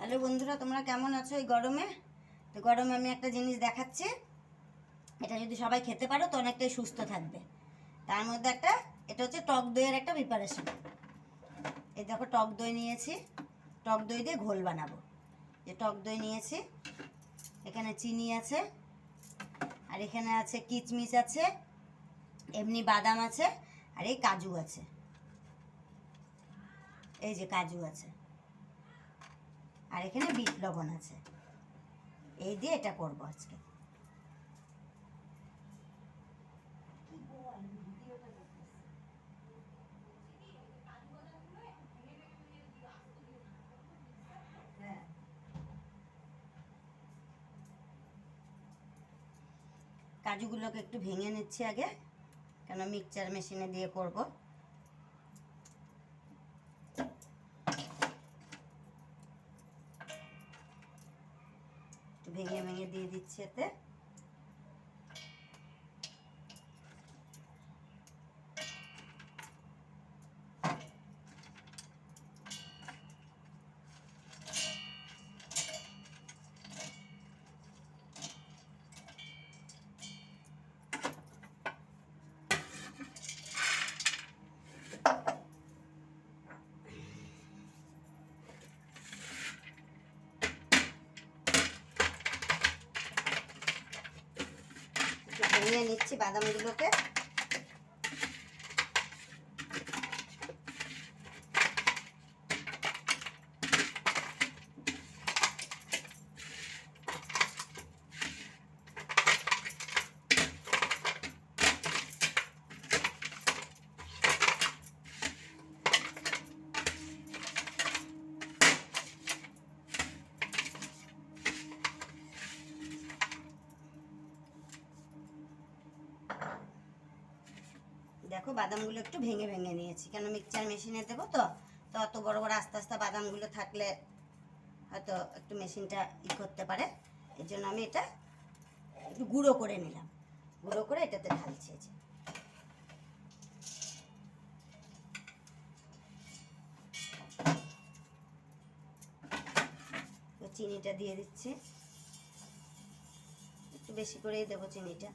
Hello বন্ধুরা, তোমরা কেমন আছো এই গরমে? তো গরমে আমি একটা জিনিস দেখাচ্ছি। এটা যদি সবাই খেতে পারো তো অনেকটাই সুস্থ থাকবে। তার মধ্যে এটা হচ্ছে টক দইয়ের একটা প্রিপারেশন। এই দেখো, টক দই নিয়েছি, টক দই দিয়ে ঘোল বানাবো। যে টক দই নিয়েছি, এখানে চিনি আছে, আর এখানে আছে কিচমিচ আছে, এমনি বাদাম আছে, আর এই কাজু আছে, এই যে কাজু আছে, আর এখানে বিট লবণ আছে। এই দিয়ে এটা করবো আজকে। কাজুগুলোকে একটু ভেঙে নিচ্ছি আগে, কেন মিক্সচার মেশিনে দিয়ে করব। একটু ভেঙে ভেঙে দিয়ে দিচ্ছি এতে। ভেঙে নিচ্ছি বাদামগুলোকে। দেখো, বাদামগুলো একটু ভেঙে ভেঙে নিয়েছি, কেন মিক্সচার মেশিনে দেবো। তো তো অত বড় বড় আস্তে আস্তে বাদামগুলো থাকলে হয়তো একটু মেশিনটা করতে পারে। এর জন্য আমি এটা একটু গুঁড়ো করে নিলাম, গুঁড়ো করে এটাতে ঢালছি। চিনিটা দিয়ে দিচ্ছি, একটু বেশি করেই দেবো চিনিটা।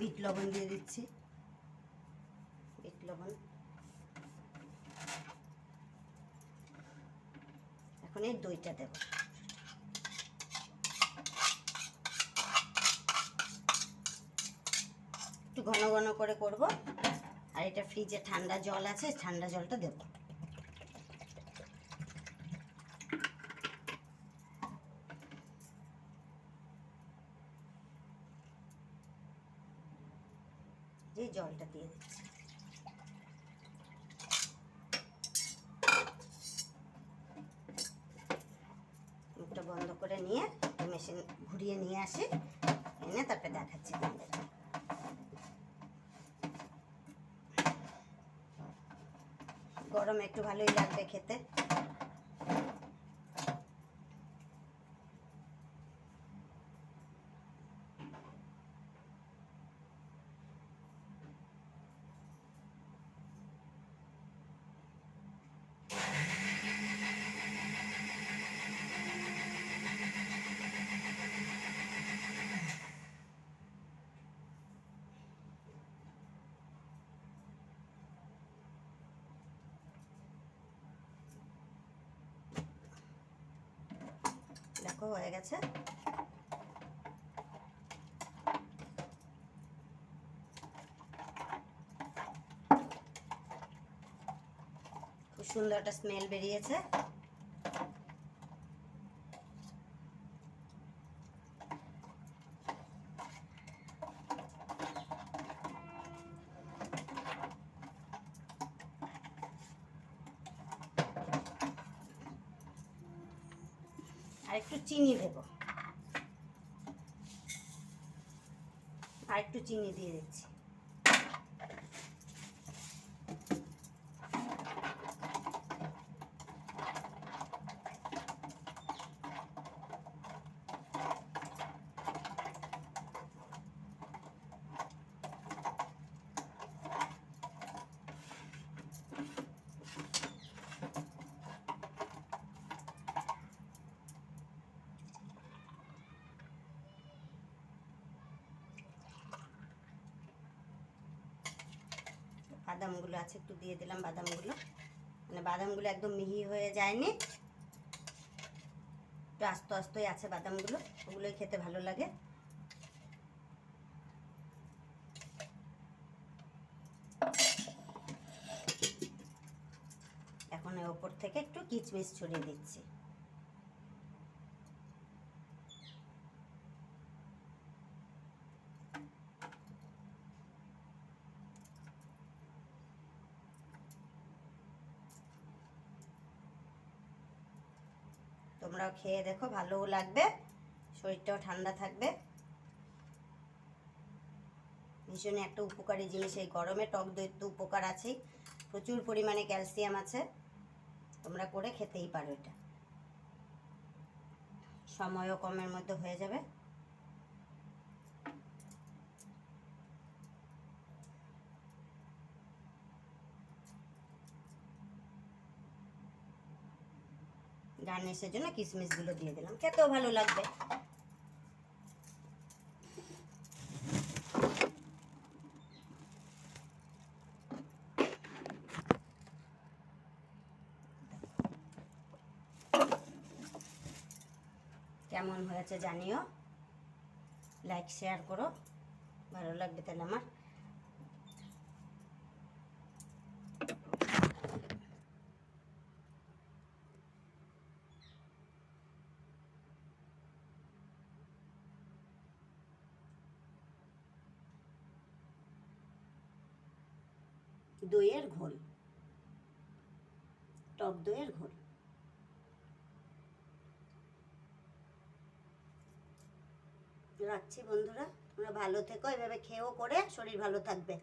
বিট লবণ দিয়ে দিচ্ছি, বিট লবণ। এখন এই দইটা দেব। একটু ঘন ঘন করে করব। আর এটা ফ্রিজে ঠান্ডা জল আছে, ঠান্ডা জলটা দেব। এই জলটা দিয়ে দিচ্ছি। মুখটা বন্ধ করে নিয়ে মেশিন ঘুরিয়ে নিয়ে আসি, এনে তারপরে দেখাচ্ছি তোমাদের। গরমে একটু ভালোই লাগবে খেতে। দেখো, হয়ে গেছে। খুব সুন্দর একটা স্মেল বেরিয়েছে। আর একটু চিনি দেব, আর একটু চিনি দিয়ে দিচ্ছি। বাদামগুলো আছে একটু দিয়ে দিলাম, বাদামগুলো মানে বাদামগুলো একদম মিহি হয়ে যায়নি, একটু আস্তে আস্তেই আছে বাদামগুলো, ওগুলোই খেতে ভালো লাগে। এখন এর ওপর থেকে একটু কিচমিচ ছড়িয়ে দিচ্ছি। তোমরাও খেয়ে দেখো, ভালোও লাগবে, শরীরটাও ঠান্ডা থাকবে। ভীষণ একটা উপকারী জিনিস এই গরমে, টক দই তো উপকার আছেই, প্রচুর পরিমাণে ক্যালসিয়াম আছে, তোমরা করে খেতেই পারো। এটা সময়ও কমের মধ্যে হয়ে যাবে। গার্নিশের জন্য কিশমিশগুলো দিয়ে দিলাম, খেতেও ভালো লাগবে। কেমন হয়েছে জানিও, লাইক শেয়ার করো, ভালো লাগবে তাহলে আমার। দইয়ের ঘোল, টক দইয়ের ঘোল। রাখছি বন্ধুরা, তোমরা ভালো থেকো, এভাবে খেয়েও করে শরীর ভালো থাকবে।